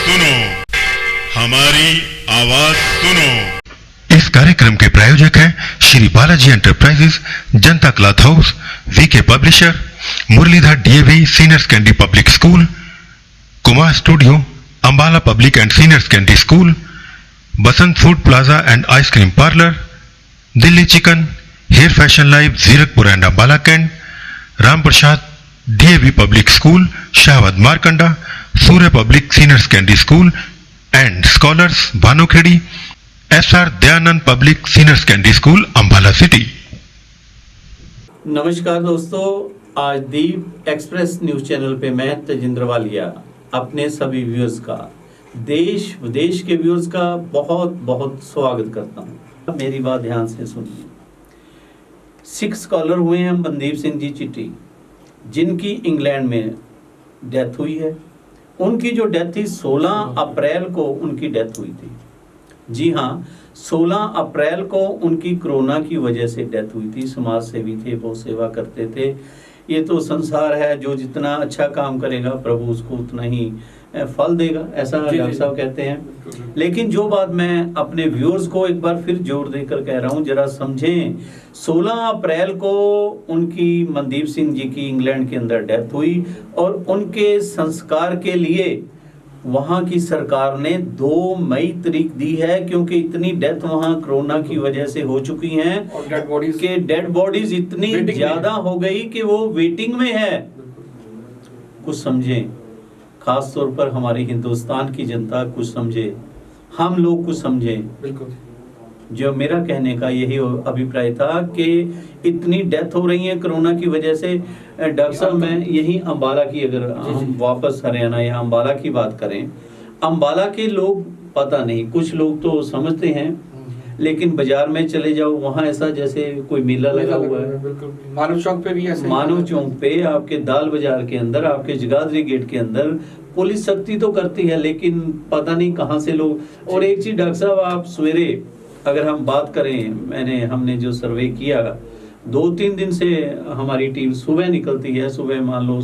सुनो, हमारी आवाज सुनो। इस कार्यक्रम के प्रायोजक हैं Shri Balaji enterprises, Janata cloth house, VK publisher, Murlidhar DAV senior secondary public school, Kumar studio, Ambala public and senior secondary school, Basant food plaza and ice cream parlour, Delhi chicken, hair fashion live, Zirakpur and Ambala Cantt, Ram Prasad DAV public school, Shahabad Markanda, Surya public senior secondary school and scholars, Bhanukheri, SR Dayanand public senior secondary school, Ambala city. नमस्कार दोस्तों, आज दीप express news channel पे मैं तेजिंद्र वालिया अपने सभी viewers का, देश विदेश के व्यूअर्स का बहुत बहुत स्वागत करता हूँ। मेरी बात ध्यान से सुनिए। सिख स्कॉलर हुए हैं मनदीप सिंह जी चिट्टी, जिनकी इंग्लैंड में डेथ हुई है। उनकी जो डेथ थी 16 अप्रैल को उनकी डेथ हुई थी। जी हाँ, 16 अप्रैल को उनकी कोरोना की वजह से डेथ हुई थी। समाज सेवी थे, बहुत सेवा करते थे। ये तो संसार है, जो जितना अच्छा काम करेगा प्रभु उसको उतना ही फल देगा, ऐसा डॉक्टर साहब कहते हैं। लेकिन जो बात मैं अपने व्यूअर्स को एक बार फिर जोर देकर कह रहा हूँ, जरा समझें। 16 अप्रैल को उनकी मनदीप सिंह जी की इंग्लैंड के अंदर डेथ हुई और उनके संस्कार के लिए वहाँ की सरकार ने 2 मई तारीख दी है, क्योंकि इतनी डेथ वहाँ कोरोना की वजह से हो चुकी हैं कि डेड बॉडीज इतनी ज्यादा हो गई कि वो वेटिंग में है। कुछ समझें, खास तौर पर हमारी हिंदुस्तान की जनता कुछ समझे, हम लोग कुछ समझें। बिल्कुल, जो मेरा कहने का यही अभिप्राय था कि इतनी डेथ हो रही है कोरोना की वजह से। डॉक्टर साहब, मैं यही अंबाला की, अगर हम वापस हरियाणा या अंबाला की बात करें, अंबाला के लोग पता नहीं, कुछ लोग तो समझते हैं, लेकिन बाजार में चले जाओ वहाँ ऐसा जैसे कोई मेला लगा हुआ है। बिल्कुल, मानव चौक पे भी ऐसे, मानव चौक पे, आपके दाल बाजार के अंदर, आपके जगाधरी गेट के अंदर पुलिस सख्ती तो करती है, लेकिन पता नहीं कहाँ से लोग। और एक चीज डॉक्टर साहब, आप सवेरे अगर हम बात करें, हमने जो सर्वे किया, 2-3 दिन से हमारी टीम सुबह निकलती है, सुबह मान लो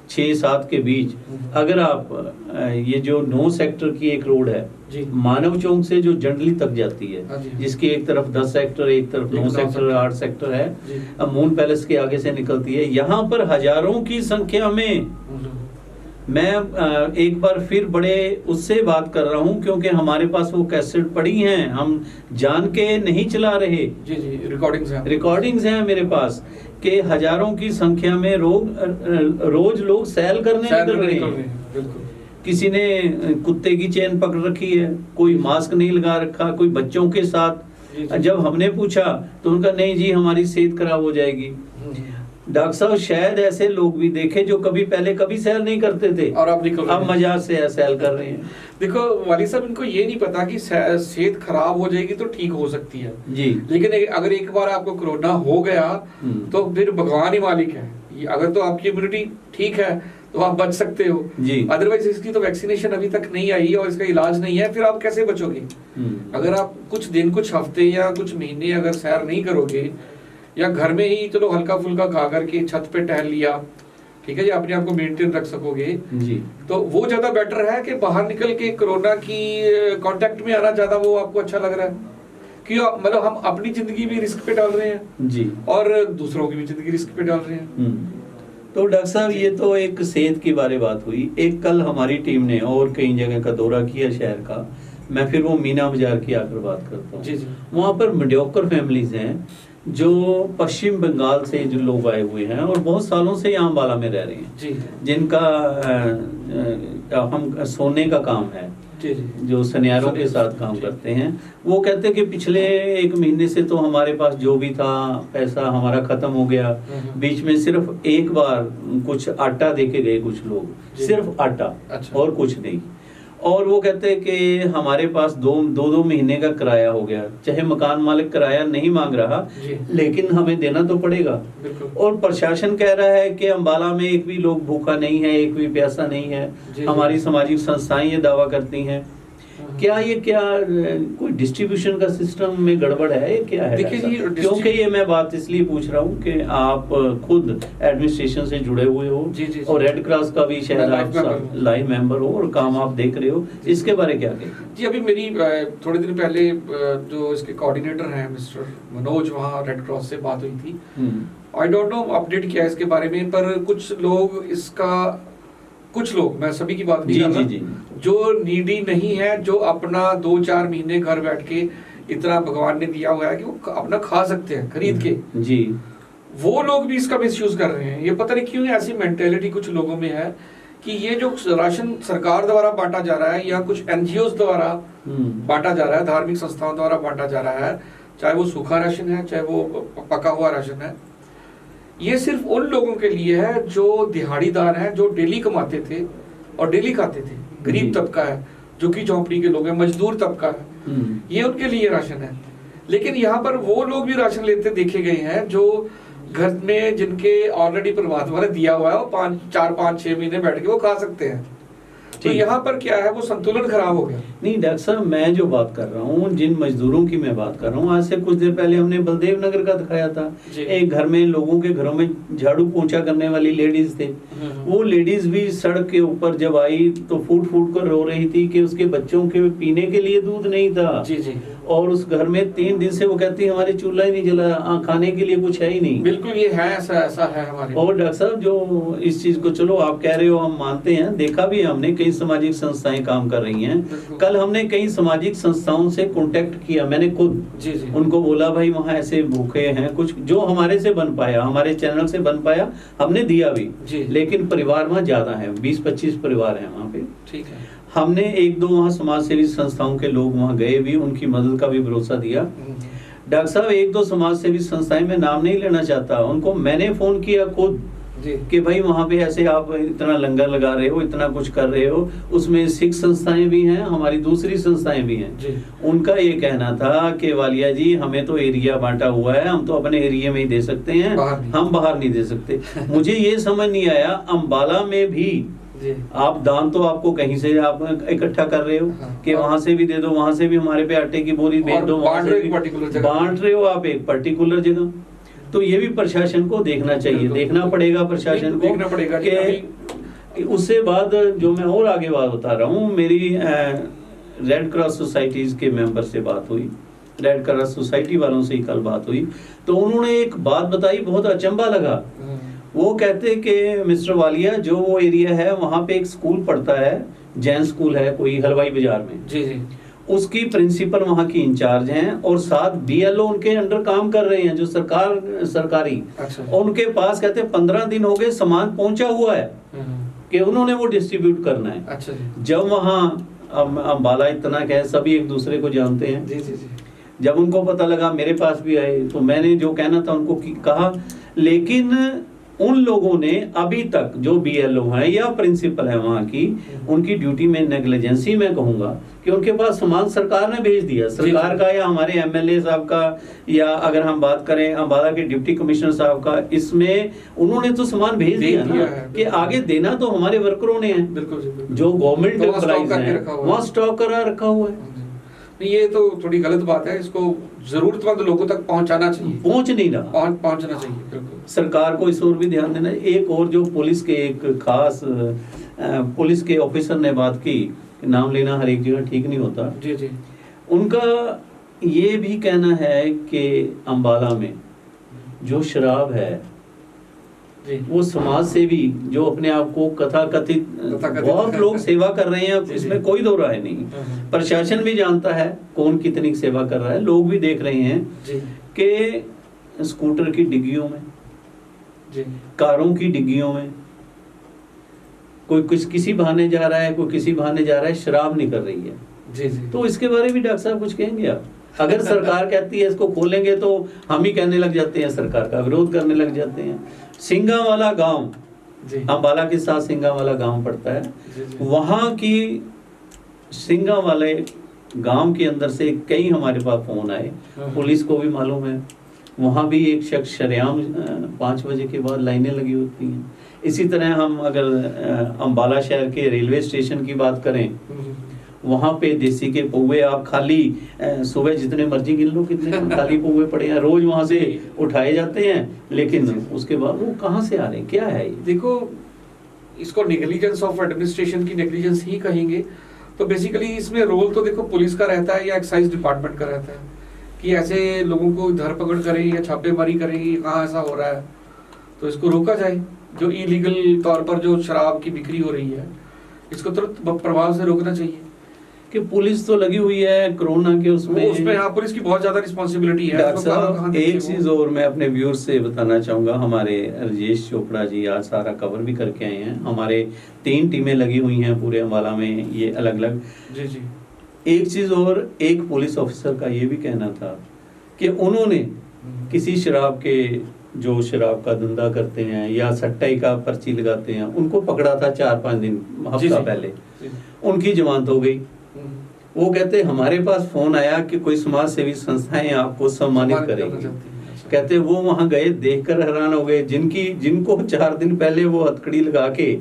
6-7 के बीच। अगर आप ये जो 9 सेक्टर की एक रोड है, मानव चौक से जो जंडली तक जाती है, जिसकी एक तरफ 10 सेक्टर, एक तरफ 9 सेक्टर, 8 सेक्टर है, मून पैलेस के आगे से निकलती है, यहाँ पर हजारों की संख्या में। मैं एक बार फिर बड़े उससे बात कर रहा हूँ, क्योंकि हमारे पास वो कैसेट पड़ी हैं, हम जान के नहीं चला रहे। जी, रिकॉर्डिंग्स हैं मेरे पास कि हजारों की संख्या में रोज लोग सैल करने निकल रहे हैं। किसी ने कुत्ते की चेन पकड़ रखी है, कोई मास्क नहीं लगा रखा, कोई बच्चों के साथ। जब हमने पूछा तो उनका नहीं जी, हमारी सेहत खराब हो जाएगी। डॉक्टर साहब, शायद ऐसे लोग भी देखे जो कभी सैल नहीं करते थे और अब मजाक से सैल कर रहे हैं। देखो वाली साहब, इनको ये नहीं पता कि सेहत खराब हो जाएगी तो ठीक हो सकती है जी, लेकिन अगर एक बार आपको कोरोना हो गया तो फिर भगवान ही मालिक है। अगर तो आपकी इम्यूनिटी ठीक है तो आप बच सकते हो जी, अदरवाइज इसकी तो वैक्सीनेशन अभी तक नहीं आई और इसका इलाज नहीं है, फिर आप कैसे बचोगे? अगर आप कुछ दिन, कुछ हफ्ते या कुछ महीने अगर सैर नहीं करोगे, या घर में ही चलो हल्का फुल्का खा करके छत पे टहल लिया, ठीक है जी, अपने आप को मेंटेन रख सकोगे जी, तो वो ज्यादा बेटर है कि बाहर निकल के कोरोना की कांटेक्ट में आना ज्यादा वो आपको अच्छा लग रहा है। क्यों? मतलब हम अपनी जिंदगी भी रिस्क पे डाल रहे हैं जी, और दूसरों की भी जिंदगी रिस्क पे डाल रहे हैं। तो डॉक्टर साहब, ये तो एक सेहत की बात हुई। एक कल हमारी टीम ने और कई जगह का दौरा किया शहर का। मैं फिर वो मीना बाजार की आकर बात करता हूँ। वहाँ पर मीडियोकर फैमिलीज हैं जो पश्चिम बंगाल से जो लोग आए हुए हैं और बहुत सालों से यहाँ अंबाला में रह रहे हैं जी, जिनका हम सोने का काम है जी, जो सनियारों के साथ काम करते हैं। वो कहते हैं कि पिछले 1 महीने से तो हमारे पास जो भी था पैसा हमारा खत्म हो गया। बीच में सिर्फ एक बार कुछ आटा दे के गए कुछ लोग, सिर्फ आटा, अच्छा, और कुछ नहीं। और वो कहते हैं कि हमारे पास 2 महीने का किराया हो गया, चाहे मकान मालिक किराया नहीं मांग रहा लेकिन हमें देना तो पड़ेगा। और प्रशासन कह रहा है कि अंबाला में एक भी लोग भूखा नहीं है, एक भी प्यासा नहीं है। हमारी सामाजिक संस्थाएं ये दावा करती हैं। क्या ये कोई डिस्ट्रीब्यूशन का सिस्टम में गड़बड़ है, ये क्या है? देखिए जी, क्योंकि ये मैं बात इसलिए पूछ रहा हूँ कि आप खुद एडमिनिस्ट्रेशन से जुड़े हुए हो और रेड क्रॉस का भी शायद आप लाइव मेंबर हो और काम आप देख रहे हो, इसके बारे क्या कहें? जी, अभी मेरी थोड़े दिन पहले जो इसके कोऑर्डिनेटर हैं मिस्टर मनोज, वहाँ रेड क्रॉस से बात हुई थी। आई डोंट नो अपडेट किया इसके बारे में, पर कुछ लोग, मैं सभी की बात नहीं कर रहा, जो नीडी नहीं है, जो अपना 2-4 महीने घर बैठ के इतना भगवान ने दिया हुआ है कि वो अपना खा सकते हैं खरीद के जी, वो लोग भी इसका मिसयूज कर रहे हैं। ये पता नहीं क्यों ऐसी मेंटेलिटी कुछ लोगों में है कि ये जो राशन सरकार द्वारा बांटा जा रहा है या कुछ एनजीओ द्वारा बांटा जा रहा है, धार्मिक संस्थाओं द्वारा बांटा जा रहा है, चाहे वो सूखा राशन है चाहे वो पका हुआ राशन है, ये सिर्फ उन लोगों के लिए है जो दिहाड़ीदार हैं, जो डेली कमाते थे और डेली खाते थे। गरीब तबका है, जो कि झोंपड़ी के लोग हैं, मजदूर तबका है, ये उनके लिए राशन है। लेकिन यहाँ पर वो लोग भी राशन लेते देखे गए हैं जो घर में, जिनके ऑलरेडी परमात्मा ने दिया हुआ है, वो 4-5-6 महीने बैठ के वो खा सकते हैं। तो यहाँ पर क्या है, वो संतुलन खराब हो गया। नहीं डॉक्टर साहब, मैं जो बात कर रहा हूँ, जिन मजदूरों की मैं बात कर रहा हूँ, आज से कुछ देर पहले हमने बलदेव नगर का दिखाया था। एक घर में, लोगों के घरों में झाड़ू पोंछा करने वाली लेडीज थे, वो लेडीज भी सड़क के ऊपर जब आई तो फूट फूट कर रो रही थी कि उसके बच्चों के पीने के लिए दूध नहीं था। जी। और उस घर में 3 दिन से वो कहती है हमारे चूल्हा ही नहीं जला, खाने के लिए कुछ है ही नहीं। बिल्कुल, ये है, ऐसा है हमारे। और डॉक्टर साहब, जो इस चीज को, चलो आप कह रहे हो, हम मानते हैं, देखा भी हमने, कई सामाजिक संस्थाएं काम कर रही हैं। कल हमने कई सामाजिक संस्थाओं से कांटेक्ट किया, मैंने खुद जी। उनको बोला भाई वहाँ ऐसे भूखे हैं, कुछ जो हमारे से बन पाया, हमारे चैनल से बन पाया, हमने दिया भी। लेकिन परिवार वहाँ ज्यादा है, 20-25 परिवार है वहाँ पे। ठीक है। हमने 1-2 वहाँ समाज सेवी संस्थाओं के लोग वहाँ गए भी, उनकी मदद का भी भरोसा दिया। डॉक्टर साहब, 1-2 समाज सेवी संस्थाएं, मैं नाम नहीं लेना चाहता, उनको मैंने फोन किया खुद कि भाई वहाँ पे ऐसे आप इतना लंगर लगा रहे हो, इतना कुछ कर रहे हो, उसमें सिख संस्थाएं भी हैं, हमारी दूसरी संस्थाएं भी हैं। उनका ये कहना था कि वालिया जी, हमें तो एरिया बांटा हुआ है, हम तो अपने एरिया में ही दे सकते हैं, हम बाहर नहीं दे सकते। मुझे ये समझ नहीं आया, अम्बाला में भी आप दान तो आपको कहीं से आप इकट्ठा कर रहे हो कि वहां से भी दे दो, वहां से भी हमारे पे आटे की बोरी भेज दो, बांट रहे हो आप एक पर्टिकुलर जगह। तो ये भी प्रशासन को देखना चाहिए, देखना पड़ेगा प्रशासन को कि उससे बाद जो मैं और आगे बात बता रहा हूँ, मेरी रेड क्रॉस सोसाइटीज के मेंबर से बात हुई, रेड क्रॉस सोसाइटी वालों से ही कल बात हुई, तो उन्होंने एक बात बताई, बहुत अचंभा लगा। वो कहते कि मिस्टर वालिया, जो वो एरिया है वहाँ पे एक स्कूल पढ़ता है, जैन स्कूल है कोई हलवाई बाजार में। जी। उसकी प्रिंसिपल वहाँ की इंचार्ज हैं और 7 BLO उनके अंडर काम कर रहे हैं, जो सरकारी। अच्छा। और उनके पास कहते 15 दिन हो गए, सामान पहुंचा हुआ है कि उन्होंने वो डिस्ट्रीब्यूट करना है। अच्छा। जब वहाँ अम्बाला इतना क्या, सभी एक दूसरे को जानते हैं। जी। जब उनको पता लगा, मेरे पास भी आए, तो मैंने जो कहना था उनको कहा, लेकिन उन लोगों ने अभी तक, जो BLO हैं या प्रिंसिपल है वहाँ की, उनकी ड्यूटी में नेग्लिजेंसी मैं कहूँगा कि उनके पास सामान सरकार ने भेज दिया, सरकार का या हमारे MLA साहब का, या अगर हम बात करें अम्बाला के डिप्टी कमिश्नर साहब का, इसमें उन्होंने तो सामान भेज दिया ना कि आगे देना तो हमारे वर्करों ने है। बिल्कुल। जो गवर्नमेंट एम्प्लॉइज हैं वहाँ स्टॉक करा रखा हुआ है। ये तो थोड़ी गलत बात है, इसको जरूरतमंद लोगों तक पहुंचाना चाहिए, पहुंच नहीं रहा, पहुंचना चाहिए। बिल्कुल, सरकार को इस ओर भी ध्यान देना। एक और जो पुलिस के एक खास पुलिस के ऑफिसर ने बात की, नाम लेना हर एक जगह ठीक नहीं होता। जी। उनका ये भी कहना है कि अम्बाला में जो शराब है, वो समाज सेवी जो अपने आप को कथित बहुत लोग सेवा कर रहे हैं, इसमें कोई दो राय नहीं। प्रशासन भी जानता है कौन कितनी सेवा कर रहा है, लोग भी देख रहे हैं कि स्कूटर की डिग्गियों में, कारों की डिग्गियों में कोई किसी बहाने जा रहा है, कोई किसी बहाने जा रहा है, शराब निकल रही है। जी। तो इसके बारे में डॉक्टर साहब कुछ कहेंगे आप? अगर सरकार कहती है इसको खोलेंगे तो हम ही कहने लग जाते हैं, सरकार का विरोध करने लग जाते हैं। सिंगा वाला गांव, अम्बाला के साथ सिंगा वाला गांव पड़ता है, वहां की सिंगा वाले गांव के अंदर से कई हमारे पास फोन आए, पुलिस को भी मालूम है, वहां भी एक शख्स शरेआम 5 बजे के बाद लाइनें लगी होती हैं। इसी तरह हम अगर अम्बाला शहर के रेलवे स्टेशन की बात करें, वहाँ पे देसी के पौवे आप खाली सुबह जितने मर्जी गिन लो कितने खाली पौवे पड़े हैं, रोज वहाँ से उठाए जाते हैं, लेकिन उसके बाद वो कहाँ से आ रहे हैं, क्या है ये? देखो, इसको नेग्लिजेंस ऑफ एडमिनिस्ट्रेशन की नेग्लिजेंस ही कहेंगे। तो बेसिकली इसमें रोल तो देखो पुलिस का रहता है या एक्साइज डिपार्टमेंट का रहता है कि ऐसे लोगों को धरपकड़ करें या छापेमारी करें, कहाँ ऐसा हो रहा है तो इसको रोका जाए। जो इलीगल तौर पर जो शराब की बिक्री हो रही है इसको तुरंत प्रभाव से रोकना चाहिए। कि पुलिस तो लगी हुई है कोरोना के उसमें हाँ, पुलिस की बहुत ज्यादा रिस्पॉन्सिबिलिटी है। डॉक्टर साहब एक चीज और मैं अपने व्यूअर्स से बताना चाहूंगा, हमारे राजेश चोपड़ा जी आज सारा कवर भी करके आए हैं। हमारे 3 टीमें लगी हुई हैं पूरे अम्बाला में, ये अलग अलग। जी जी। एक चीज और, एक पुलिस ऑफिसर का ये भी कहना था कि उन्होंने किसी शराब के जो शराब का धंधा करते हैं या सट्टाई का पर्ची लगाते हैं उनको पकड़ा था 4-5 दिन हफ्ता पहले, उनकी जमानत हो गई। वो कहते हमारे पास फोन आया कि कोई समाज सेवी संस्थाएं आपको सम्मानित करेंगी। कहते वो वहां गए, देखकर हैरान हो गए, जिनको 4 दिन पहले वो हथकड़ी लगा के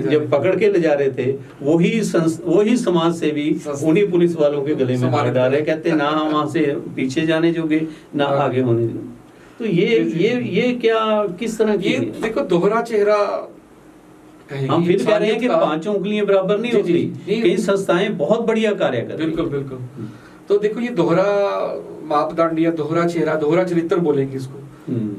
जब पकड़ के ले जा रहे थे वही समाज सेवी उन्हीं पुलिस वालों के गले में हाथ डाल रहे। कहते ना हम वहां से पीछे जाने जोगे ना आगे होने देंगे। तो ये क्या किस तरह की, देखो दोहरा चेहरा हम फिर कह रहे हैं कि 5 उंगलियां बराबर नहीं होती, कई संस्थाएं बहुत बढ़िया कार्य कर रही हैं। बिल्कुल। तो देखो ये दोहरा मापदंड या दोहरा चेहरा, दोहरा चरित्र बोलेंगे इसको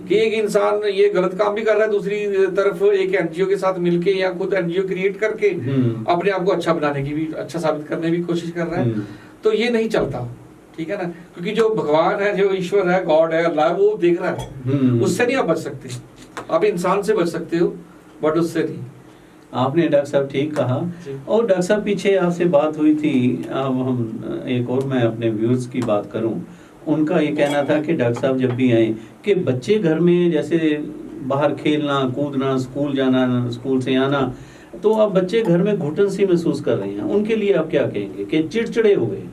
कि एक इंसान ये गलत काम भी कर रहा है, दूसरी तरफ एक एनजीओ के साथ मिलके या खुद एनजीओ क्रिएट करके अपने आप को अच्छा बनाने की भी, अच्छा साबित करने की कोशिश कर रहा है। तो ये नहीं चलता, ठीक है ना, क्योंकि जो भगवान है, जो ईश्वर है, गॉड है, अल्लाह, वो देख रहा है। उससे नहीं आप बच सकते। आप इंसान से बच सकते हो बट उससे नहीं। आपने डॉक्टर साहब ठीक कहा। और डॉक्टर साहब पीछे आपसे बात हुई थी, अब हम एक और मैं अपने व्यूअर्स की बात करूं, उनका ये कहना था कि डॉक्टर साहब जब भी आए कि बच्चे घर में जैसे बाहर खेलना कूदना, स्कूल जाना, स्कूल से आना, तो अब बच्चे घर में घुटन सी महसूस कर रहे हैं, उनके लिए आप क्या कहेंगे कि चिड़चिड़े हो गए?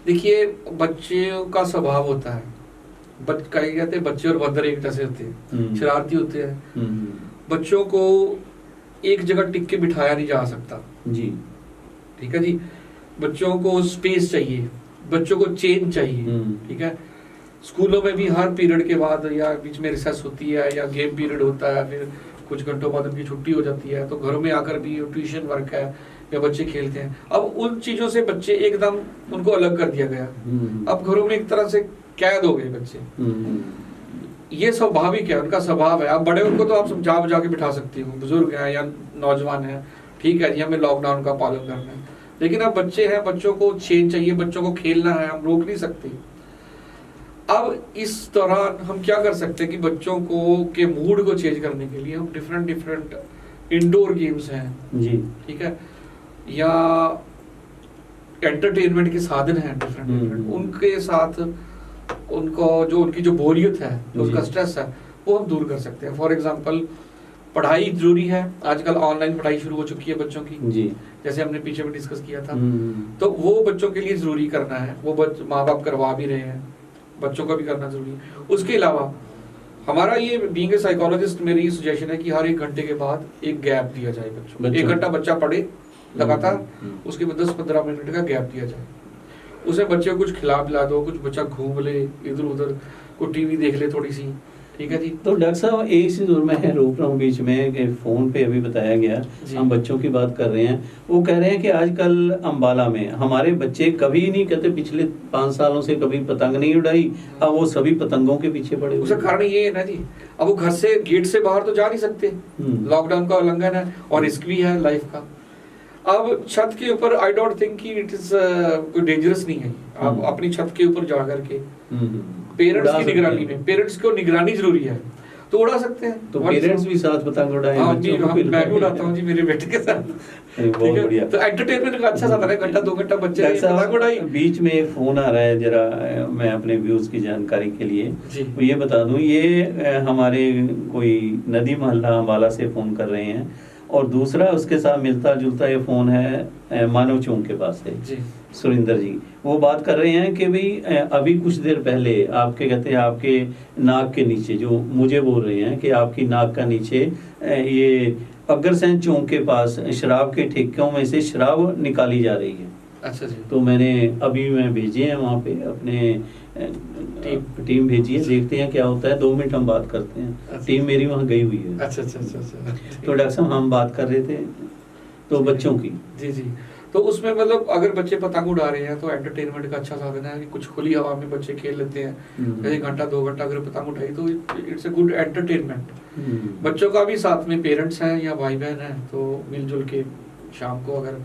देखिए बच्चों का स्वभाव होता है, कहते हैं बच्चे और बंदर एक जैसे होते हैं, शरारती होते हैं। बच्चों को एक जगह टिक के बिठाया नहीं जा सकता जी, ठीक है जी। बच्चों को स्पेस चाहिए, बच्चों को चेंज चाहिए, ठीक है। स्कूलों में भी हर पीरियड के बाद या बीच में रिसेस होती है या गेम पीरियड होता है, फिर कुछ घंटों बाद उनकी छुट्टी हो जाती है, तो घरों में आकर भी ट्यूशन वर्क है या बच्चे खेलते हैं। अब उन चीजों से बच्चे एकदम उनको अलग कर दिया गया। अब घरों में एक तरह से कैद हो गए बच्चे। ये स्वाभाविक है, उनका स्वभाव है। अब बड़े उनको तो आप समझा बुझा के बिठा सकते हो, बुजुर्ग हैं या नौजवान हैं, ठीक है जी, हमें लॉकडाउन का पालन करना है। लेकिन अब बच्चे हैं, बच्चों को चेंज चाहिए, बच्चों को खेलना है, हम रोक नहीं सकते। अब इस दौरान हम क्या कर सकते हैं कि बच्चों को के मूड को चेंज करने के लिए हम डिफरेंट इंडोर गेम्स हैं जी, ठीक है, या एंटरटेनमेंट के साधन हैं डिफरेंट, उनके साथ उनको जो उनकी जो बोरियत है, जो उसका स्ट्रेस है, वो हम दूर कर सकते हैं। फॉर एग्जांपल पढ़ाई जरूरी है, आजकल ऑनलाइन पढ़ाई शुरू हो चुकी है बच्चों की जी, जैसे हमने पीछे में डिस्कस किया था। तो वो बच्चों के लिए जरूरी करना है, वो माँ बाप करवा भी रहे हैं, बच्चों का भी करना जरूरी है। उसके अलावा हमारा ये बीइंग ए साइकोलॉजिस्ट मेरी सजेशन है कि हर 1 घंटे के बाद एक गैप दिया जाए बच्चों को। 1 घंटा बच्चा पढ़े लगातार, उसके बाद 10-15 मिनट का गैप दिया जाए। उसे बच्चे को कुछ खिला पिला दो, कुछ बच्चा घूम ले इधर उधर, कोई टीवी देख ले थोड़ी सी, ठीक है जी। तो डॉक्टर साहब एक चीज और मैं रोक रहा हूँ बीच में कि फोन पे अभी बताया गया, हम बच्चों की बात कर रहे हैं, वो कह रहे हैं कि आजकल अम्बाला में हमारे बच्चे कभी नहीं कहते पिछले 5 सालों से कभी पतंग नहीं उड़ाई, अब वो सभी पतंगों के पीछे पड़े। उसका कारण ये है ना जी, अब वो घर से गेट से बाहर तो जा नहीं सकते, लॉकडाउन का उल्लंघन है और रिस्क भी है लाइफ का। अब छत के ऊपर आई डोंट थिंक कि इट इज कोई डेंजरस नहीं है। आप अपनी छत के ऊपर जा करके पेरेंट्स की निगरानी में, पेरेंट्स को निगरानी जरूरी है, तो उड़ा सकते हैं। तो पेरेंट्स भी साथ पतंग उड़ाएं। हाँ जी, मैं भी उड़ाता हूँ जी मेरे बेटे के साथ। बहुत बढ़िया। तो एंटरटेनमेंट का अच्छा साधन है, 1-2 घंटा बच्चे पतंग उड़ाई। बीच में एक फोन आ रहा है, जरा मैं अपने व्यूज की जानकारी के लिए ये बता दूं, ये हमारे कोई नदी मोहल्ला अम्बाला से फोन कर रहे हैं, और दूसरा उसके साथ मिलता जुलता ये फोन है मानव चौक के पास से सुरेंद्र जी। वो बात कर रहे हैं कि भाई अभी कुछ देर पहले आपके कहते हैं आपके नाक के नीचे, जो मुझे बोल रहे हैं कि आपकी नाक का नीचे ये अग्रसेन चौक के पास शराब के ठेकों में से शराब निकाली जा रही है। अच्छा जी। तो मैं भेजे हैं वहाँ पे अपने टीम भेजी है, देखते हैं क्या होता है। 2 मिनट हम बात करते हैं। अच्छा। टीम मेरी वहाँ गई हुई है। अच्छा। तो डॉक्टर साहब हम बात कर रहे थे तो बच्चों की। जी। तो उसमें मतलब अगर बच्चे पतंग उड़ा रहे हैं तो एंटरटेनमेंट का अच्छा साधन है कि कुछ खुली हवा में बच्चे खेल लेते हैं, 1 घंटा 2 घंटा अगर पतंग उठाई तो इट्स ए गुड एंटरटेनमेंट। बच्चों का भी साथ में पेरेंट्स हैं या भाई बहन हैं तो मिलजुल के शाम को अगर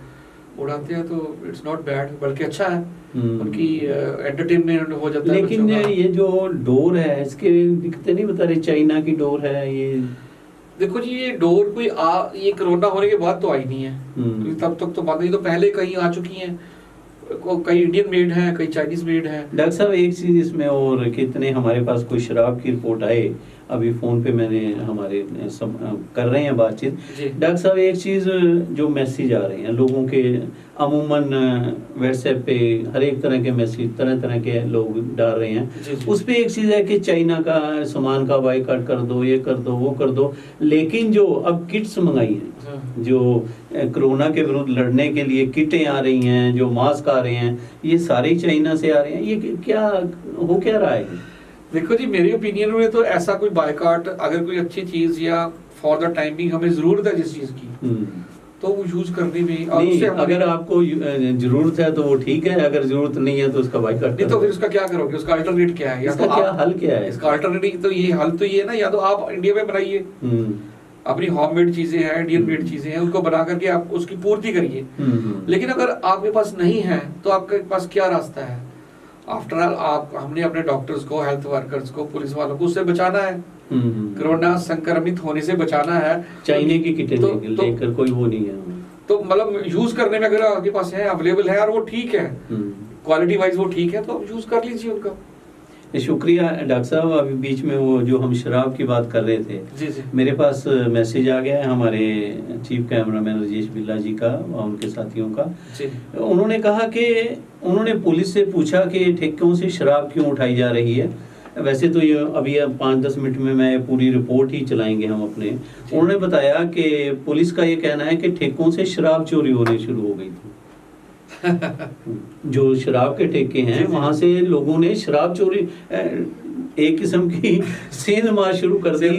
उड़ाते हैं तो इट्स नॉट बैड, बल्कि अच्छा है, उनकी एंटरटेनमेंट हो जाता है। लेकिन ये जो डोर है इसके दिक्कतें नहीं बता रहे, चाइना की डोर है ये। देखो जी, ये डोर ये कोरोना होने के बाद तो आई नहीं है, तब तक तो बात नहीं, तो पहले कहीं आ चुकी हैं, कई इंडियन मेड हैं, कई चाइनीज मेड हैं। डॉक्टर साहब एक चीज इसमें और, कितने हमारे पास कोई शराब की रिपोर्ट आए, अभी फोन पे मैंने हमारे कर रहे हैं बातचीत। डॉक्टर साहब एक चीज जो मैसेज आ रहे हैं लोगों के, अमूमन व्हाट्सएप पे हर एक तरह के मैसेज तरह तरह के लोग डाल रहे हैं, उस पे एक चीज है कि चाइना का सामान का बाइकआउट कर दो, ये कर दो, वो कर दो। लेकिन जो अब किट्स मंगाई हैं, जो कोरोना के विरुद्ध लड़ने के लिए किटें आ रही हैं, जो मास्क आ रहे हैं, ये सारे चाइना से आ रहे हैं। ये क्या हो क्या रहा है? देखो जी, मेरे ओपिनियन में तो ऐसा कोई बाइकआउट, अगर कोई अच्छी चीज या फॉर द टाइम भी हमें जरूरत है जिस चीज की, तो वो यूज करने में नहीं, अगर आपको जरूरत है तो वो ठीक है, अगर जरूरत नहीं है तो उसका बाइकआउट नहीं। तो फिर उसका क्या करोगे? उसका अल्टरनेट क्या है? या तो क्या हल क्या है इसका? अल्टरनेट तो ये हल तो ये है ना, या तो आप इंडिया में बनाइए, अपनी होम मेड चीजें हैं, इंडियन मेड चीजें हैं, उनको बना करके आप उसकी पूर्ति करिए। लेकिन अगर आपके पास नहीं है तो आपके पास क्या रास्ता है? आफ्टर ऑल हमने अपने डॉक्टर्स को, हेल्थ वर्कर्स को, पुलिस वालों को उससे बचाना है, कोरोना संक्रमित होने से बचाना है। चाइना की किटें लेकर कोई वो नहीं है, तो मतलब यूज करने में अगर आपके पास है, अवेलेबल है और वो ठीक है, क्वालिटी वाइज वो ठीक है, तो यूज कर लीजिए उनका। शुक्रिया डॉक्टर साहब। अभी बीच में वो जो हम शराब की बात कर रहे थे, जी। मेरे पास मैसेज आ गया है हमारे चीफ कैमरामैन राजेश बिल्ला जी का और उनके साथियों का। उन्होंने कहा कि उन्होंने पुलिस से पूछा कि ठेकों से शराब क्यों उठाई जा रही है। वैसे तो ये अभी 5-10 मिनट में मैं पूरी रिपोर्ट ही चलाएंगे हम अपने। उन्होंने बताया कि पुलिस का ये कहना है कि ठेकों से शराब चोरी होने शुरू हो गई थी। जो शराब के ठेके हैं वहां से लोगों ने शराब चोरी, एक किस्म की सेंध मार शुरू कर दी।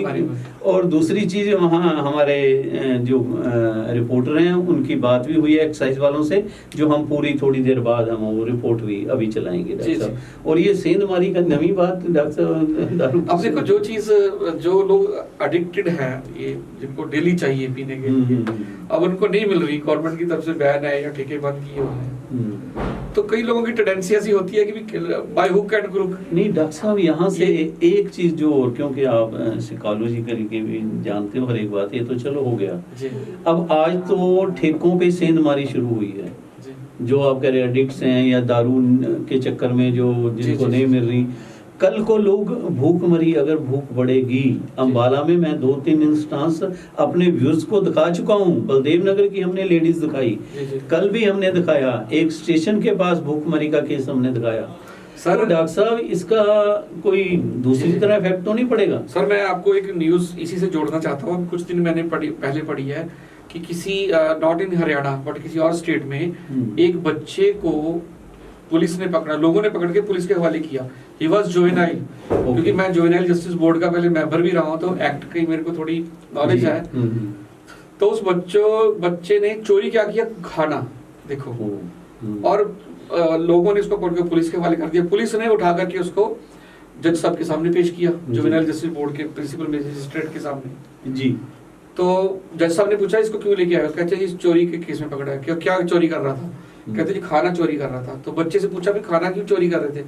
और दूसरी चीज, वहाँ हमारे जो रिपोर्टर हैं उनकी बात भी हुई है एक्साइज वालों से, जो हम पूरी थोड़ी देर बाद हम वो रिपोर्ट भी अभी चलाएंगे डॉक्टर साहब। और ये सेंध मारी का नवी बात डॉक्टर साहब, अब देखो जो चीज, जो लोग एडिक्टेड हैं, ये जिनको डेली चाहिए पीने के लिए, अब उनको नहीं मिल रही, गवर्नमेंट की तरफ से बैन है या ठेके बंद किए हुए हैं, तो कई लोगों की टेंडेंसी ऐसी होती है कि बाय हुक एंड क्रुक। नहीं डॉक्टर साहब, यहाँ से एक चीज जो, और क्योंकि आप साइकोलॉजिकल के भी जानते हो हर एक बात, ये तो चलो हो गया। अब आज तो ठेकों पे सेंध मारी शुरू हुई है, जो आप कह रहे एडिक्ट्स हैं या दारू के चक्कर में जो जिनको नहीं मिल रही। कल को लोग भूखमरी, अगर भूख बढ़ेगी, अंबाला में मैं 2-3 इंस्टांस अपने व्यूअर्स को दिखा चुका हूँ। बलदेव नगर की हमने लेडीज दिखाई, कल भी हमने दिखाया, एक स्टेशन के पास भूखमरी का केस हमने दिखाया। सर डॉक्टर साहब, इसका कोई दूसरी तरह इफेक्ट तो नहीं पड़ेगा? सर मैं आपको एक न्यूज इसी से जोड़ना चाहता हूँ। कुछ दिन मैंने पहले पढ़ी है कि किसी, नॉट इन हरियाणा बट किसी और स्टेट में, एक बच्चे को पुलिस ने पकड़ा, लोगों ने पकड़ के पुलिस के हवाले किया। ही वाज जुवेनाइल, क्योंकि मैं जुवेनाइल जस्टिस बोर्ड का पहले मेंबर भी रहा हूँ, तो एक्ट की मेरे को थोड़ी नॉलेज है। तो उस बच्चे ने चोरी क्या किया? खाना। देखो, और लोगों ने उसको पकड़ के पुलिस के हवाले कर दिया। पुलिस ने उठा करके उसको जज साहब के सामने पेश किया, जुवेनाइल जस्टिस बोर्ड के प्रिंसिपल मजिस्ट्रेट के सामने जी। तो जज साहब ने पूछा इसको क्यों लेके आए? कहते जी चोरी के केस में पकड़ा है। क्या चोरी कर रहा था? कहते जी खाना चोरी कर रहा था। तो बच्चे से पूछा भी खाना क्यों चोरी कर रहे थे?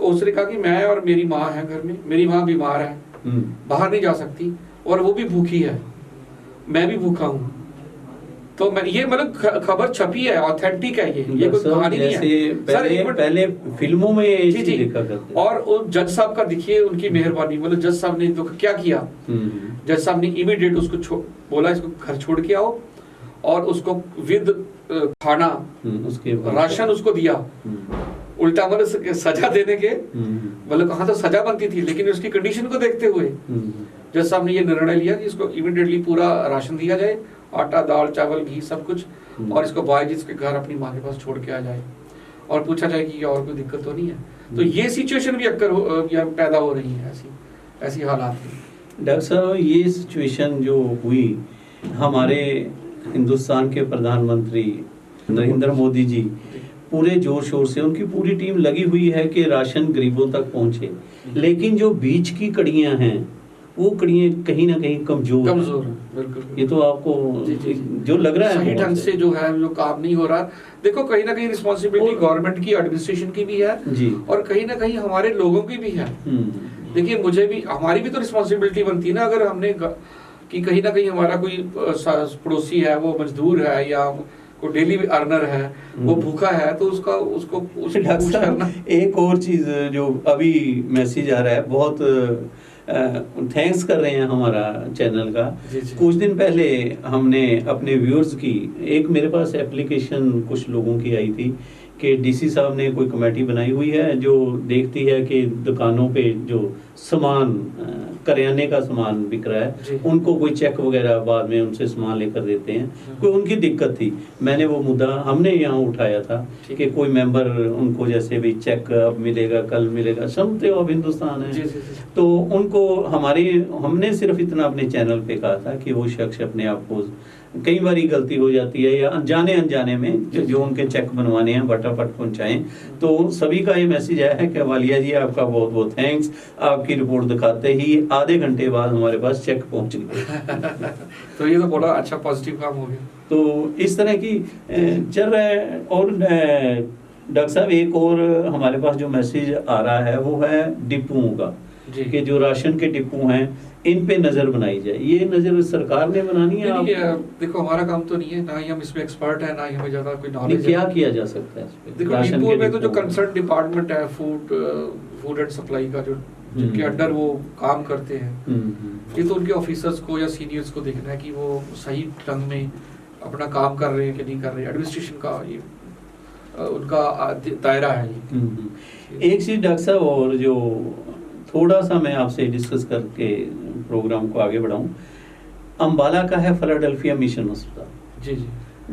उसने कहा कि मैं और मेरी माँ है घर में, मेरी माँ बीमार है, बाहर नहीं जा सकती, और वो भी भूखी है, मैं भी भूखा हूँ। तो मैं, ये मतलब खबर छपी है, ऑथेंटिक है, ये कोई कहानी नहीं है। पहले फिल्मों में जी देखा करते। और जज साहब का देखिए उनकी मेहरबानी, मतलब जज साहब ने तो क्या किया, जज साहब ने इमीडिएट उसको बोला इसको घर छोड़ के आओ, और उसको विद खाना, उसके राशन उसको दिया। उल्टा मतलब सजा देने के, मतलब कहा तो सजा बनती थी, लेकिन उसकी कंडीशन को देखते हुए जज साहब ने ये निर्णय लिया कि इसको इमीडिएटली पूरा राशन दिया जाए, आटा, दाल, चावल, घी सब कुछ, और इसको बॉय जिसके घर अपनी माँ के पास छोड़ के आ जाए और पूछा जाए कि और कोई दिक्कत तो नहीं है। तो ये सिचुएशन भी अक्सर पैदा हो रही है, ऐसी हालात में। डॉक्टर साहब, ये सिचुएशन जो हुई, हमारे हिंदुस्तान के प्रधानमंत्री नरेंद्र मोदी जी पूरे जोर शोर से, उनकी पूरी टीम लगी हुई है कि राशन गरीबों तक पहुंचे, लेकिन जो बीच की कड़ियां हैं वो कड़ियां कहीं ना कहीं कमजोर है। बिल्कुल, ये तो आपको जो लग रहा है सही ढंग से जो है जो काम नहीं हो रहा। देखो कहीं ना कहीं रिस्पॉन्सिबिलिटी गवर्नमेंट की, एडमिनिस्ट्रेशन की भी है जी, और कहीं ना कहीं हमारे लोगों की भी है। देखिए मुझे भी, हमारी भी तो रिस्पॉन्सिबिलिटी बनती है ना, अगर हमने कि कहीं ना कहीं हमारा कोई पड़ोसी है, वो मजदूर है या को डेली अर्नर है, वो भूखा है, तो उसको करना। एक और चीज जो अभी मैसेज आ रहा है, बहुत थैंक्स कर रहे हैं हमारा चैनल का। कुछ दिन पहले हमने अपने व्यूअर्स की एक, मेरे पास एप्लीकेशन कुछ लोगों की आई थी कि डीसी साहब ने कोई कमेटी बनाई हुई है जो देखती है कि दुकानों पे जो सामान, करियाने का सामान बिक रहा है, उनको कोई चेक वगैरह बाद में उनसे सामान लेकर देते हैं। कोई उनकी दिक्कत थी, मैंने वो मुद्दा हमने यहाँ उठाया था कि कोई मेंबर उनको जैसे भी चेक अब मिलेगा, कल मिलेगा, समझते हो अब हिंदुस्तान है, तो उनको हमने सिर्फ इतना अपने चैनल पे कहा था कि वो शख्स अपने आप को, कई बार गलती हो जाती है या अनजाने में जो उनके चेक बनवाने हैं फटाफट पहुंचाएं। तो सभी का ये मैसेज आया है कि वालिया जी आपका बहुत बहुत थैंक्स, आपकी रिपोर्ट दिखाते ही आधे घंटे बाद हमारे पास चेक पहुंच गए। तो ये तो बड़ा अच्छा पॉजिटिव काम हो गया। तो इस तरह की चल रहा है। और डॉक्टर साहब, एक और हमारे पास जो मैसेज आ रहा है वो है डिपुओं का, कि जो राशन के डिपो हैं इन पे नजर बनाई जाए। ये नजर सरकार ने बनानी है? देखो हमारा काम तो नहीं है, ना ही हम इसमें एक्सपर्ट है, ना ही हमें ज्यादा कोई नॉलेज है। क्या किया जा सकता है इस पे? देखो डिपो में तो जो कंसर्न डिपार्टमेंट है, फूड एंड सप्लाई का, जो जिनके अंडर वो काम करते हैं, ये तो उनके ऑफिसर्स को या सीनियर्स को देखना है कि वो सही ढंग में अपना काम कर रहे हैं कि नहीं कर रहे हैं। एडमिनिस्ट्रेशन का ये उनका दायरा है। एक चीज डॉक्टर साहब, और जो थोड़ा सा मैं आपसे डिस्कस करके प्रोग्राम को आगे बढ़ाऊं, अंबाला का है फिलाडेल्फिया मिशन अस्पताल,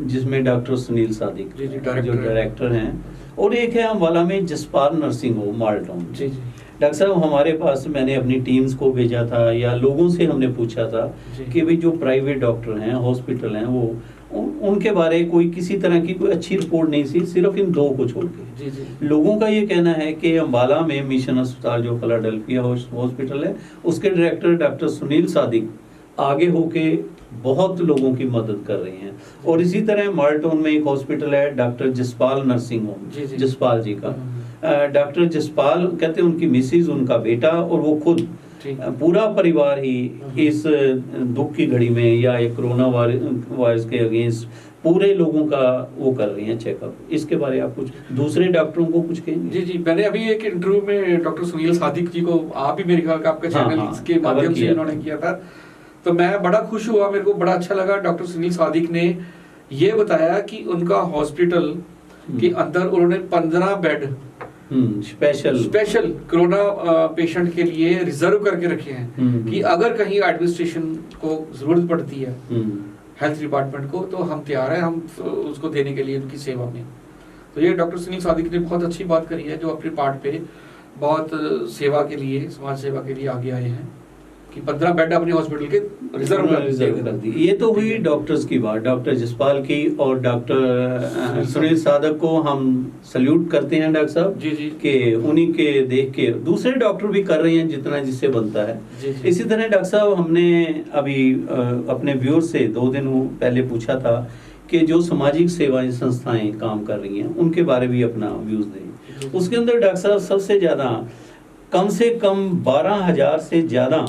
जिसमें डॉक्टर सुनील सादिक जो डायरेक्टर हैं, और एक है अंबाला में जसपाल नर्सिंग होम माल्टाउन। डॉक्टर साहब, हमारे पास मैंने अपनी टीम्स को भेजा था या लोगों से हमने पूछा था कि भाई जो प्राइवेट डॉक्टर हैं, हॉस्पिटल हैं, वो उनके बारे कोई किसी तरह की कोई अच्छी रिपोर्ट नहीं थी, सिर्फ इन दो को छोड़ के। लोगों का ये कहना है कि अंबाला में मिशन अस्पताल जो फिलाडेल्फिया हॉस्पिटल है, उसके डायरेक्टर डॉक्टर सुनील सादिक आगे होके बहुत लोगों की मदद कर रहे हैं। और इसी तरह माल्टोन में एक हॉस्पिटल है doctor Jaspal nursing home, Jaspal ji का। डॉक्टर जसपाल कहते हैं उनकी मिसेज, उनका बेटा और वो खुद पूरा परिवार ही इस दुख की घड़ी में या एक कोरोना वायरस के अगेंस्ट पूरे लोगों का वो कर रही हैं चेकअप। इसके बारे में आप कुछ दूसरे डॉक्टरों को कुछ कहेंगे? जी, मैंने अभी एक इंटरव्यू में डॉक्टर सुनील सादिक जी को, आप भी मेरे ख्याल का आपका चैनल के माध्यम से उन्होंने किया था, तो मैं बड़ा खुश हुआ, मेरे को बड़ा अच्छा लगा। डॉक्टर सुनील सादिक ने ये बताया कि उनका हॉस्पिटल के अंदर उन्होंने 15 बेड स्पेशल कोरोना पेशेंट के लिए रिजर्व करके रखे हैं कि अगर कहीं एडमिनिस्ट्रेशन को जरूरत पड़ती है, हेल्थ डिपार्टमेंट को, तो हम तैयार हैं, हम उसको देने के लिए उनकी सेवा में। तो ये डॉक्टर सुनील सादिक ने बहुत अच्छी बात करी है, जो अपने पार्ट पे बहुत सेवा के लिए, समाज सेवा के लिए आगे आए हैं कि 15 बेड अपने हॉस्पिटल के रिजर्व कर दी। ये तो हुई डॉक्टर्स की बात, डॉक्टर जसपाल की, और डॉक्टर सुनील सादिक को हम सल्यूट करते हैं डॉक्टर साहब कि उन्हीं के देख के दूसरे डॉक्टर भी कर रहे हैं जितना जिससे बनता है। इसी तरह डॉक्टर साहब, हमने अभी अपने व्यूअर से 2 दिन पहले पूछा था कि जो सामाजिक सेवाएं संस्थाएं काम कर रही हैं उनके बारे में अपना व्यूज दें। उसके अंदर डॉक्टर साहब सबसे ज्यादा, कम से कम 12,000 से ज्यादा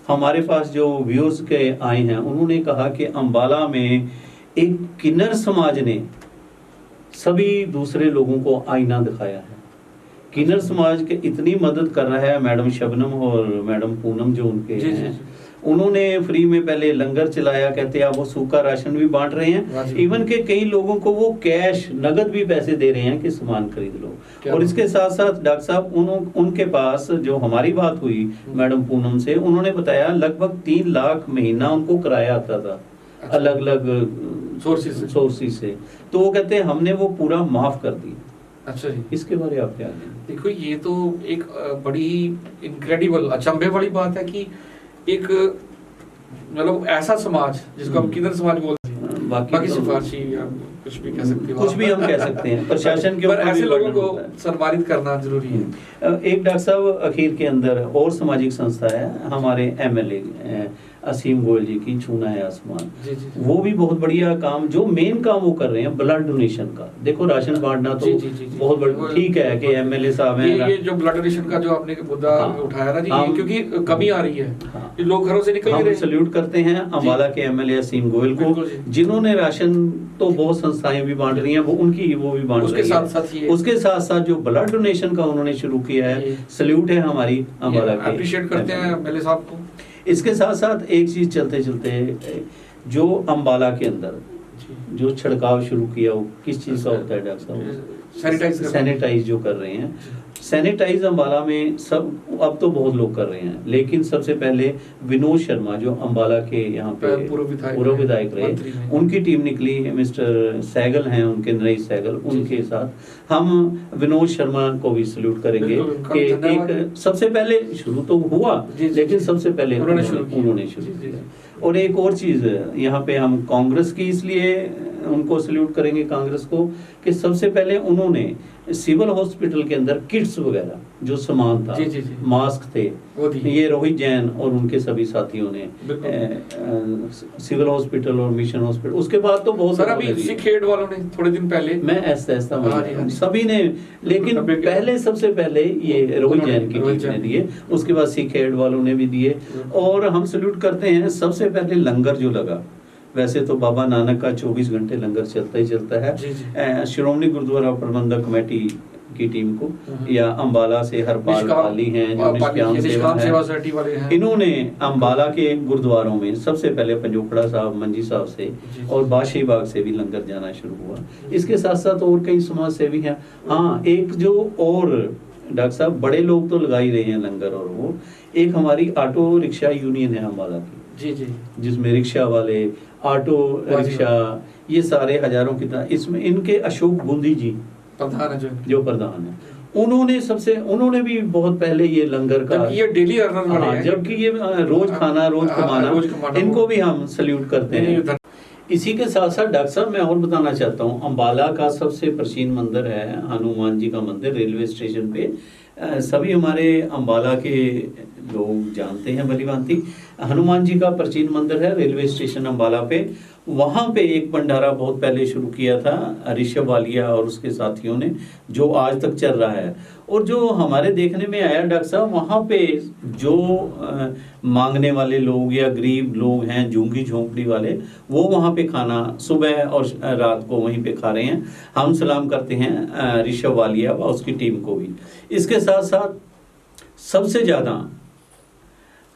हमारे पास जो व्यूज के आए हैं, उन्होंने कहा कि अंबाला में एक किन्नर समाज ने सभी दूसरे लोगों को आईना दिखाया है। किन्नर समाज के इतनी मदद कर रहा है, मैडम शबनम और मैडम पूनम जो उनके हैं, उन्होंने फ्री में पहले लंगर चलाया, कहते हैं वो सूखा राशन भी बांट रहे हैं, इवन के कई लोगों को वो कैश नगद भी पैसे दे रहे हैं कि सामान खरीद लो। और इसके साथ साथ डॉक्टर साहब, उनके पास जो हमारी बात हुई मैडम पूनम से, उन्होंने बताया लगभग 3 लाख महीना उनको किराया आता था अलग अलग सोर्सेज से, तो वो कहते हैं हमने वो पूरा माफ कर दिया। अच्छा जी, इसके बारे में आप क्या कहेंगे? देखो ये तो एक बड़ी इनक्रेडिबल अचंभे वाली बात है कि एक मतलब ऐसा समाज जिसको हम किधर समाज बोलते हैं, बाकी सिफारशी या कुछ भी कह सकते हैं, कुछ भी हम कह सकते हैं, प्रशासन के ऊपर ऐसे लोगों को सम्मानित करना जरूरी है। एक डॉक्टर साहब अखीर के अंदर और सामाजिक संस्था है हमारे एमएलए असीम गोयल जी की, छूना है आसमान, वो भी बहुत बढ़िया काम, जो मेन काम वो कर रहे हैं ब्लड डोनेशन का। देखो राशन बांटना तो बहुत बड़ा ठीक है कि एमएलए साहब हैं, ये जो ब्लड डोनेशन का जो आपने मुद्दा उठाया ना जी, क्योंकि कमी आ रही है, लोग घरों से निकल नहीं रहे। सल्यूट करते हैं अम्बाला के एमएलए असीम गोयल को, जिन्होंने राशन तो बहुत संस्थाएं भी बांट रही हैं, वो उनकी वो भी बांट रही है, उसके साथ साथ जो ब्लड डोनेशन का उन्होंने शुरू किया है, सल्यूट है हमारी अम्बाला के, अप्रिशिएट करते हैं एमएलए साहब को। इसके साथ साथ एक चीज चलते चलते जो अम्बाला के अंदर जो छिड़काव शुरू किया, वो किस चीज का होता है डॉक्टर साहब? सैनिटाइज जो कर रहे हैं, सैनिटाइज अम्बाला में सब अब तो बहुत लोग कर रहे हैं, लेकिन सबसे पहले विनोद शर्मा जो अम्बाला के यहाँ पे पूर्व विधायक रहे, उनकी टीम निकली, मिस्टर सैगल हैं उनके, नरेश सैगल, उनके साथ हम विनोद शर्मा को भी सल्यूट करेंगे कि एक सबसे पहले शुरू तो हुआ, लेकिन सबसे पहले उन्होंने शुरू किया। और एक और चीज यहाँ पे हम कांग्रेस की इसलिए उनको सल्यूट करेंगे, कांग्रेस को, कि सबसे पहले उन्होंने सिविल हॉस्पिटल के अंदर किट्स वगैरह जो सामान था, मास्क थे, ये रोहित जैन और उनके सभी साथियों ने सिविल हॉस्पिटल और मिशन हॉस्पिटल, उसके बाद तो बहुत सारा भी सिख एड वालों ने थोड़े दिन पहले, मैं ऐसा सभी ने, लेकिन पहले सबसे पहले ये रोहित जैन की टीम ने दिए, उसके बाद सिख एड वालों ने भी दिए। और हम सल्यूट करते हैं सबसे पहले लंगर जो लगा, वैसे तो बाबा नानक का 24 घंटे लंगर चलता ही चलता है, श्रोमणी गुरुद्वारा प्रबंधक कमेटी की टीम को, या अम्बाला से हरपाल वाली हैं जो निष्काम सेवा है, इन्होंने अम्बाला के गुरुद्वारों में सबसे पहले पंजोखड़ा साहब, मंजी साहब से और बादशाही बाग से भी लंगर जाना शुरू हुआ। इसके साथ साथ और कई समाज सेवी हैं। हाँ, एक जो और डॉक्टर साहब बड़े लोग तो लगा ही रहे हैं लंगर, और वो एक हमारी ऑटो रिक्शा यूनियन है अम्बाला की, जिसमें रिक्शा वाले, ऑटो रिक्शा, ये सारे हजारों की तरह, इसमें इनके अशोक बूंदी जी प्रधान है जो प्रधान है, उन्होंने भी बहुत पहले ये लंगर का, ये डेली अर्नर वाले हैं, जबकि ये रोज खाना रोज कमाना, इनको भी हम सल्यूट करते हैं। इसी के साथ साथ डॉक्टर साहब मैं और बताना चाहता हूँ, अम्बाला का सबसे प्राचीन मंदिर है हनुमान जी का मंदिर, रेलवे स्टेशन पे सभी हमारे अम्बाला के लोग जानते हैं भली भांति, हनुमान जी का प्राचीन मंदिर है रेलवे स्टेशन अम्बाला पे। वहाँ पे एक भंडारा बहुत पहले शुरू किया था ऋषभ वालिया और उसके साथियों ने, जो आज तक चल रहा है। और जो हमारे देखने में आया डॉक्टर साहब, वहाँ पे जो मांगने वाले लोग या गरीब लोग हैं, झुग्गी झोंपड़ी वाले, वो वहाँ पे खाना सुबह और रात को वहीं पे खा रहे हैं। हम सलाम करते हैं ऋषभ वालिया व उसकी टीम को भी। इसके साथ साथ सबसे ज़्यादा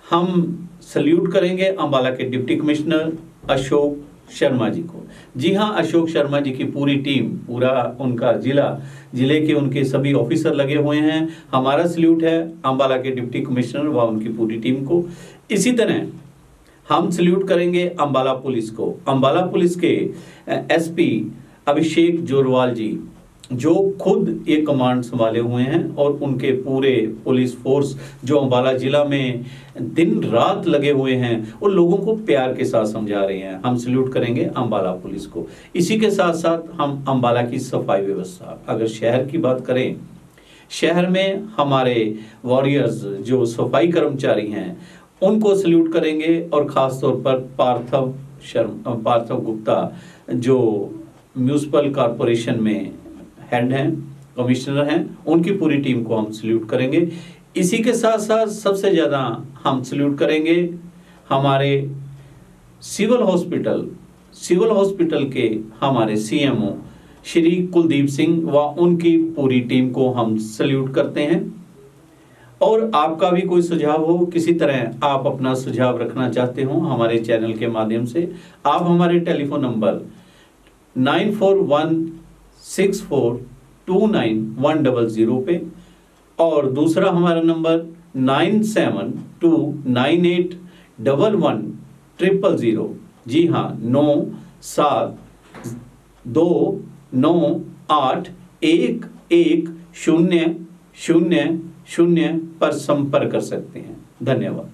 हम सल्यूट करेंगे अम्बाला के डिप्टी कमिश्नर अशोक शर्मा जी को। जी हाँ, अशोक शर्मा जी की पूरी टीम, पूरा उनका जिले के उनके सभी ऑफिसर लगे हुए हैं। हमारा सल्यूट है अम्बाला के डिप्टी कमिश्नर व उनकी पूरी टीम को। इसी तरह हम सल्यूट करेंगे अम्बाला पुलिस को। अम्बाला पुलिस के एसपी अभिषेक जोरवाल जी, जो खुद ये कमांड संभाले हुए हैं, और उनके पूरे पुलिस फोर्स जो अम्बाला जिला में दिन रात लगे हुए हैं, और लोगों को प्यार के साथ समझा रहे हैं। हम सल्यूट करेंगे अम्बाला पुलिस को। इसी के साथ साथ हम अम्बाला की सफाई व्यवस्था, अगर शहर की बात करें, शहर में हमारे वॉरियर्स जो सफाई कर्मचारी हैं, उनको सल्यूट करेंगे। और ख़ास तौर पर पार्थव गुप्ता जो म्यूनिसिपल कॉरपोरेशन में हेड हैं, कमिश्नर हैं, उनकी पूरी टीम को हम सल्यूट करेंगे। इसी के साथ साथ सबसे ज़्यादा हम सल्यूट करेंगे हमारे सिविल हॉस्पिटल के हमारे सीएमओ श्री कुलदीप सिंह व उनकी पूरी टीम को हम सल्यूट करते हैं। और आपका भी कोई सुझाव हो, किसी तरह आप अपना सुझाव रखना चाहते हो हमारे चैनल के माध्यम से, आप हमारे टेलीफोन नंबर 9416429100 पे, और दूसरा हमारा नंबर 9729811100। जी हाँ, 9729811100 29811000 पर संपर्क कर सकते हैं। धन्यवाद।